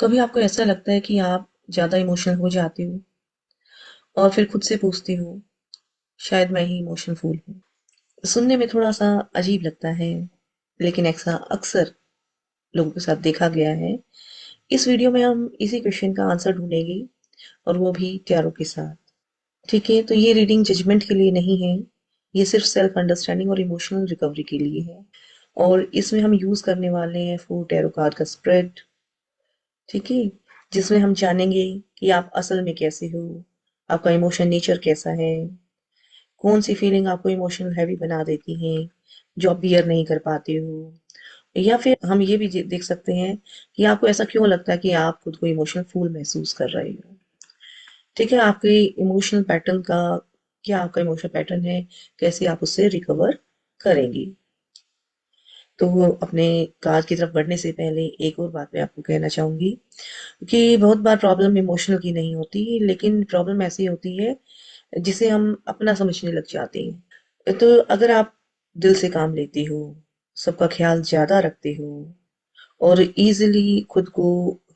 कभी आपको ऐसा लगता है कि आप ज़्यादा इमोशनल हो जाते हो और फिर खुद से पूछते हो, शायद मैं ही इमोशनल फूल हूँ। सुनने में थोड़ा-सा अजीब लगता है, लेकिन ऐसा अक्सर लोगों के साथ देखा गया है। इस वीडियो में हम इसी क्वेश्चन का आंसर ढूँढेंगे और वो भी टैरो के साथ। ठीक है? तो ये रीडिंग जजमेंट के लिए नहीं है, ये सिर्फ सेल्फ अंडरस्टैंडिंग और इमोशनल रिकवरी के लिए है। और इसमें हम यूज़ करने वाले हैं 4 टैरो कार्ड का स्प्रेड, ठीक है? जिसमें हम जानेंगे कि आप असल में कैसे हो, आपका इमोशन नेचर कैसा है, कौन सी फीलिंग आपको इमोशनल हैवी बना देती है, जो आप बियर नहीं कर पाते हो। या फिर हम ये भी देख सकते हैं कि आपको ऐसा क्यों लगता है कि आप खुद को इमोशनल फूल महसूस कर रहे हो। ठीक है, आपके इमोशनल पैटर्न का क्या आपका इमोशनल पैटर्न है, कैसे आप उससे रिकवर करेंगे। तो वो अपने कार्ड की तरफ बढ़ने से पहले एक और बात मैं आपको कहना चाहूंगी कि बहुत बार प्रॉब्लम इमोशनल की नहीं होती, लेकिन प्रॉब्लम ऐसी होती है जिसे हम अपना समझने लग जाते हैं। तो अगर आप दिल से काम लेते हो, सबका ख्याल ज्यादा रखते हो और इजीली खुद को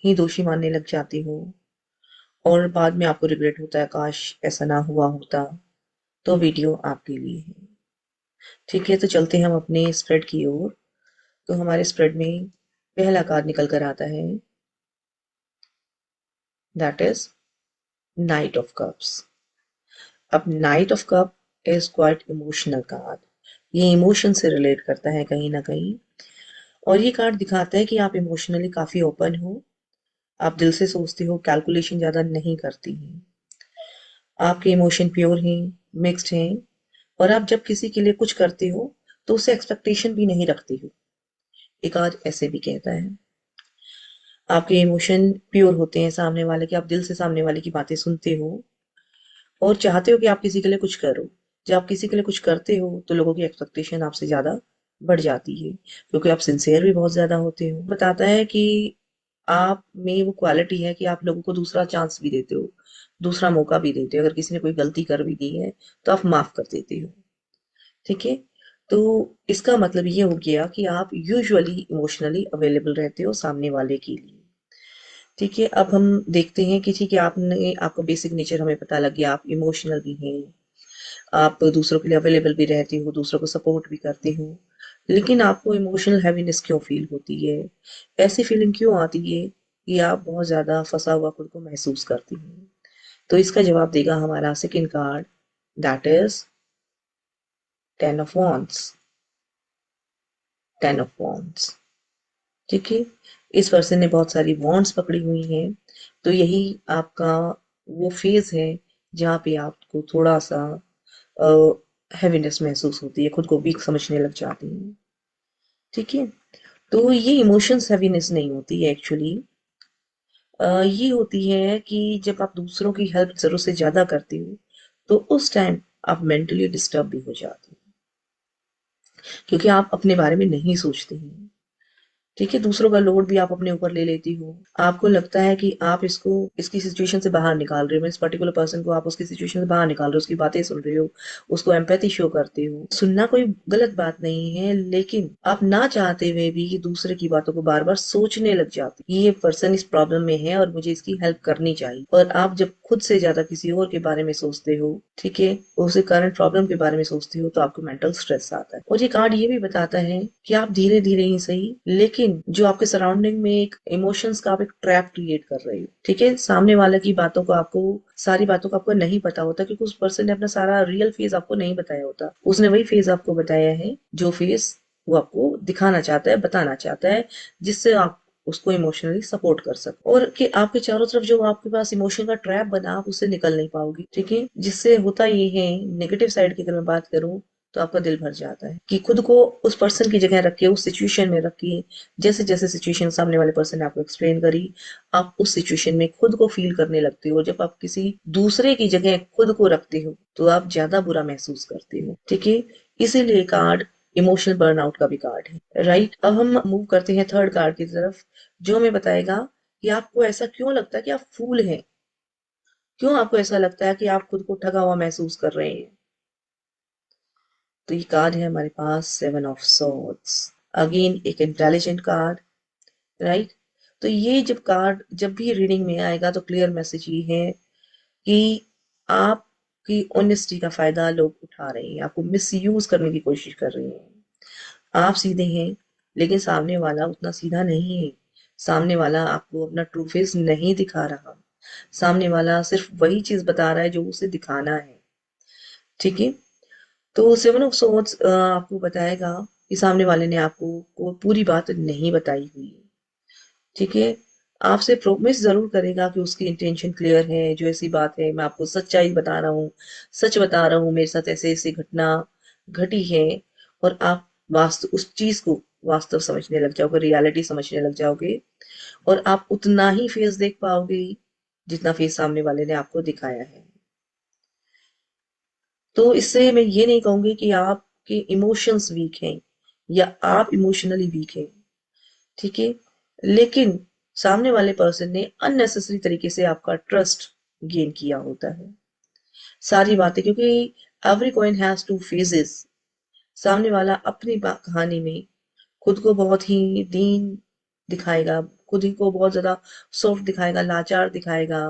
ही दोषी मानने लग जाते हो और बाद में आपको रिग्रेट होता है, काश ऐसा ना हुआ होता, तो वीडियो आपके लिए है। ठीक है, तो चलते हैं हम अपने स्प्रेड की ओर। तो हमारे स्प्रेड में पहला कार्ड निकल कर आता है, that is knight of cups. अब knight of cup is quite emotional card. ये इमोशन से रिलेट करता है कहीं ना कहीं, और ये कार्ड दिखाता है कि आप इमोशनली काफी ओपन हो, आप दिल से सोचते हो, कैलकुलेशन ज्यादा नहीं करती हैं, आपके इमोशन प्योर हैं, मिक्स्ड हैं, और आप जब किसी के लिए कुछ करते हो तो उससे एक्सपेक्टेशन भी नहीं रखती हो। एक कार्ड ऐसे भी कहता है आपके इमोशन प्योर होते हैं सामने वाले के, आप दिल से सामने वाले की बातें सुनते हो और चाहते हो कि आप किसी के लिए कुछ करो। जब आप किसी के लिए कुछ करते हो तो लोगों की एक्सपेक्टेशन आपसे ज्यादा बढ़ जाती है, क्योंकि आप सिंसियर भी बहुत ज्यादा होते हो। बताता है कि आप में वो क्वालिटी है कि आप लोगों को दूसरा चांस भी देते हो, दूसरा मौका भी देते हो। अगर किसी ने कोई गलती कर भी दी है तो आप माफ कर देते हो। ठीक है, तो इसका मतलब ये हो गया कि आप यूजुअली इमोशनली अवेलेबल रहते हो सामने वाले के लिए। ठीक है, अब हम देखते हैं कि ठीक है, आपने आपका बेसिक नेचर हमें पता लग गया, आप इमोशनल भी हैं, आप दूसरों के लिए अवेलेबल भी रहते हो, दूसरों को सपोर्ट भी करते हो, लेकिन आपको इमोशनल हैवीनेस क्यों फील होती है, ऐसी फीलिंग क्यों आती है कि आप बहुत ज्यादा फंसा हुआ खुद को महसूस करती हैं। तो इसका जवाब देगा हमारा second card, that is ten of wands. Ten of wands, ठीक है, इस पर्सन ने बहुत सारी वॉन्ड्स पकड़ी हुई हैं। तो यही आपका वो फेज है जहाँ पे आपको थोड़ा सा हैवीनेस महसूस होती है, खुद को वीक समझने लग जाती हैं। ठीक है, तो ये इमोशंस हैवीनेस नहीं होती है एक्चुअली। ये होती है कि जब आप दूसरों की हेल्प जरूरत से ज्यादा करते हो तो उस टाइम आप मेंटली डिस्टर्ब भी हो जाते हो, क्योंकि आप अपने बारे में नहीं सोचते हैं। ठीक है, दूसरों का लोड भी आप अपने ऊपर ले लेती हो। आपको लगता है कि आप इसको इसकी सिचुएशन से बाहर निकाल रहे हो, इस पर्टिकुलर पर्सन को आप उसकी सिचुएशन से बाहर निकाल रहे हो, उसकी बातें सुन रहे हो, उसको एम्पैथी शो करते हो। सुनना कोई गलत बात नहीं है, लेकिन आप ना चाहते हुए भी दूसरे की बातों को बार बार सोचने लग जाते, ये पर्सन इस प्रॉब्लम में है और मुझे इसकी हेल्प करनी चाहिए। और आप जब खुद से ज्यादा किसी और के बारे में सोचते हो, ठीक है, उसे करंट प्रॉब्लम के बारे में सोचते हो, तो आपको मेंटल स्ट्रेस आता है। और ये कार्ड ये भी बताता है कि आप धीरे धीरे ही सही, लेकिन जो आपके सराउंडिंग में एक इमोशंस का आप एक ट्रैप क्रिएट कर रहे हो। ठीक है, सामने वाले की बातों को आपको, सारी बातों का आपको नहीं पता होता, क्योंकि उस पर्सन ने अपना सारा रियल फेस आपको नहीं बताया होता। उसने वही फेस आपको बताया है जो फेस वो आपको दिखाना चाहता है, बताना चाहता है, जिससे आप उसको इमोशनली सपोर्ट कर सको, और कि आपके चारों तरफ जो आपके पास इमोशन का ट्रैप बना, आप उससे निकल नहीं पाओगे। ठीक है, जिससे होता ये है, नेगेटिव साइड की अगर मैं बात करूं तो आपका दिल भर जाता है कि खुद को उस पर्सन की जगह रखिए, उस सिचुएशन में रखिए, जैसे जैसे सिचुएशन सामने वाले पर्सन ने आपको एक्सप्लेन करी, आप उस सिचुएशन में खुद को फील करने लगते हो। जब आप किसी दूसरे की जगह खुद को रखते हो तो आप ज्यादा बुरा महसूस करते हो। ठीक है, इसीलिए कार्ड इमोशनल बर्नआउट का भी कार्ड है। राइट, अब हम मूव करते हैं थर्ड कार्ड की तरफ, जो हमें बताएगा कि आपको ऐसा क्यों लगता है कि आप फूल हैं, क्यों आपको ऐसा लगता है कि आप खुद को ठगा हुआ महसूस कर रहे हैं। तो ये कार्ड है हमारे पास सेवन ऑफ सॉर्ड्स, अगेन एक इंटेलिजेंट कार्ड। राइट, तो ये जब कार्ड जब भी रीडिंग में आएगा तो क्लियर मैसेज ये है कि आपकी ऑनेस्टी का फायदा लोग उठा रहे हैं, आपको मिस यूज करने की कोशिश कर रहे हैं। आप सीधे हैं लेकिन सामने वाला उतना सीधा नहीं है। सामने वाला आपको अपना ट्रू फेस नहीं दिखा रहा। सामने वाला सिर्फ वही चीज बता रहा है जो उसे दिखाना है। ठीक है। तो सेवन ऑफ सोर्ड्स आपको बताएगा कि सामने वाले ने आपको को पूरी बात नहीं बताई हुई है। ठीक है। आपसे प्रॉमिस जरूर करेगा कि उसकी इंटेंशन क्लियर है, जो ऐसी बात है मैं आपको सच्चाई बता रहा हूँ, सच बता रहा हूँ, मेरे साथ ऐसे ऐसी घटना घटी है। और आप वास्तव उस चीज को वास्तव समझने लग जाओगे, रियलिटी समझने लग जाओगे। और आप उतना ही फेस देख पाओगे जितना फेस सामने वाले ने आपको दिखाया है। तो इससे मैं ये नहीं कहूंगी कि आपके इमोशंस वीक हैं या आप इमोशनली वीक हैं। ठीक है। लेकिन सामने वाले पर्सन ने अननेसेसरी तरीके से आपका ट्रस्ट गेन किया होता है। सारी बातें, क्योंकि every coin has two phases. सामने वाला अपनी कहानी में खुद को बहुत ही दीन दिखाएगा, खुद ही को बहुत ज्यादा सॉफ्ट दिखाएगा, लाचार दिखाएगा।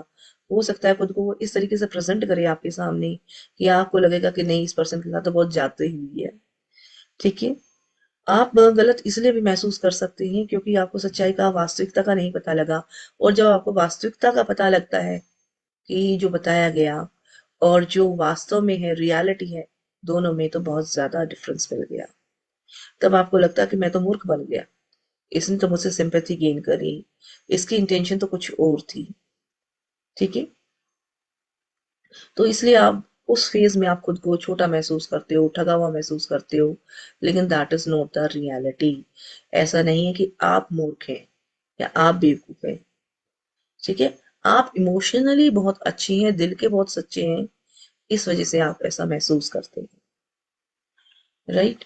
हो सकता है खुद को वो इस तरीके से प्रेजेंट करे आपके सामने कि आपको लगेगा कि नहीं, इस पर्सन के साथ तो बहुत जाते हुई है। ठीक है। आप गलत इसलिए भी महसूस कर सकते हैं क्योंकि आपको सच्चाई का, वास्तविकता का नहीं पता लगा। और जब आपको वास्तविकता का पता लगता है कि जो बताया गया और जो वास्तव में है, रियलिटी है, दोनों में तो बहुत ज्यादा डिफरेंस मिल गया। तब आपको लगता है कि मैं तो मूर्ख बन गया, इसने तो मुझसे सिंपैथी गेन करी, इसकी इंटेंशन तो कुछ और थी। ठीक है। तो इसलिए आप उस फेज में आप खुद को छोटा महसूस करते हो, ठगा हुआ महसूस करते हो। लेकिन that is not the reality. ऐसा नहीं है कि आप मूर्ख हैं या आप बेवकूफ हैं। ठीक है। आप इमोशनली बहुत अच्छी हैं, दिल के बहुत सच्चे हैं, इस वजह से आप ऐसा महसूस करते हैं। राइट।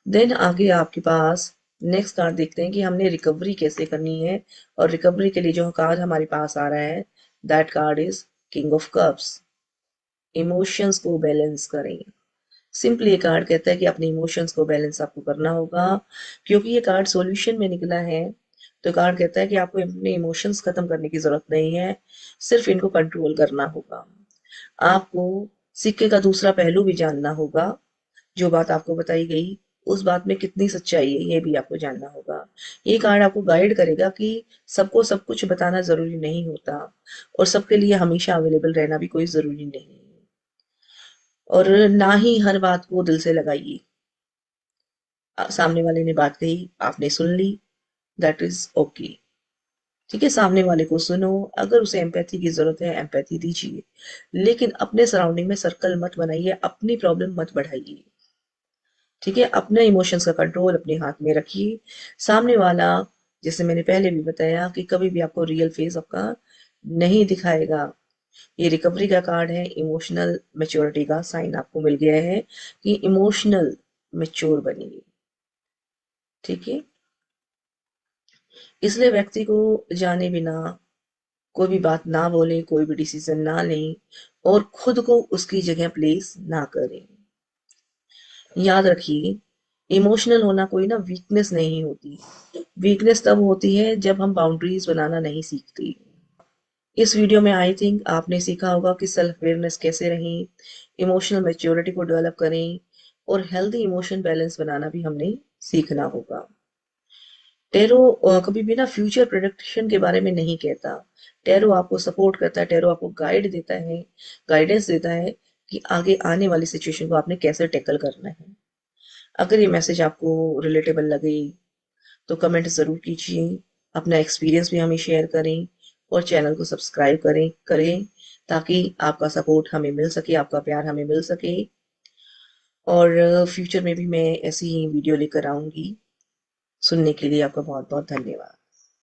देन आगे आपके पास नेक्स्ट कार्ड देखते हैं कि हमने रिकवरी कैसे करनी है। और रिकवरी के लिए जो कार्ड हमारे पास आ रहा है, that card is king of cups. Emotions को बैलेंस करें। सिंपली ये कार्ड कहता है कि अपने इमोशंस को बैलेंस आपको करना होगा। क्योंकि ये कार्ड सॉल्यूशन में निकला है, तो कार्ड कहता है कि आपको अपने इमोशंस खत्म करने की जरूरत नहीं है, सिर्फ इनको कंट्रोल करना होगा। आपको सिक्के का दूसरा पहलू भी जानना होगा। जो बात आपको बताई गई उस बात में कितनी सच्चाई है, ये भी आपको जानना होगा। ये कार्ड आपको गाइड करेगा कि सबको सब कुछ बताना जरूरी नहीं होता और सबके लिए हमेशा अवेलेबल रहना भी कोई जरूरी नहीं है। और ना ही हर बात को दिल से लगाइए। सामने वाले ने बात कही, आपने सुन ली, दैट इज ओके। ठीक है। सामने वाले को सुनो, अगर उसे एम्पैथी की जरूरत है एम्पैथी दीजिए, लेकिन अपने सराउंडिंग में सर्कल मत बनाइए, अपनी प्रॉब्लम मत बढ़ाइए। ठीक है। अपने इमोशंस का कंट्रोल अपने हाथ में रखिए। सामने वाला, जैसे मैंने पहले भी बताया, कि कभी भी आपको रियल फेस आपका नहीं दिखाएगा। ये रिकवरी का कार्ड है, इमोशनल मेच्योरिटी का साइन आपको मिल गया है कि इमोशनल मेच्योर बनिए। ठीक है। इसलिए व्यक्ति को जाने बिना कोई भी बात ना बोले, कोई भी डिसीजन ना लें और खुद को उसकी जगह प्लेस ना करें। याद रखिए, इमोशनल होना कोई ना वीकनेस नहीं होती। वीकनेस तब होती है जब हम बाउंड्रीज बनाना नहीं सीखते। इस वीडियो में आई थिंक आपने सीखा होगा कि सेल्फ अवेयरनेस कैसे रहें, इमोशनल मैच्योरिटी को डेवलप करें और हेल्दी इमोशन बैलेंस बनाना भी हमने सीखना होगा। टेरो कभी भी ना फ्यूचर प्रेडिक्शन के बारे में नहीं कहता। टेरो आपको सपोर्ट करता है, टेरो आपको गाइड देता है, गाइडेंस देता है कि आगे आने वाली सिचुएशन को आपने कैसे टैकल करना है। अगर ये मैसेज आपको रिलेटेबल लगे तो कमेंट जरूर कीजिए, अपना एक्सपीरियंस भी हमें शेयर करें और चैनल को सब्सक्राइब करें करें ताकि आपका सपोर्ट हमें मिल सके, आपका प्यार हमें मिल सके। और फ्यूचर में भी मैं ऐसी वीडियो लेकर आऊंगी। सुनने के लिए आपका बहुत बहुत धन्यवाद।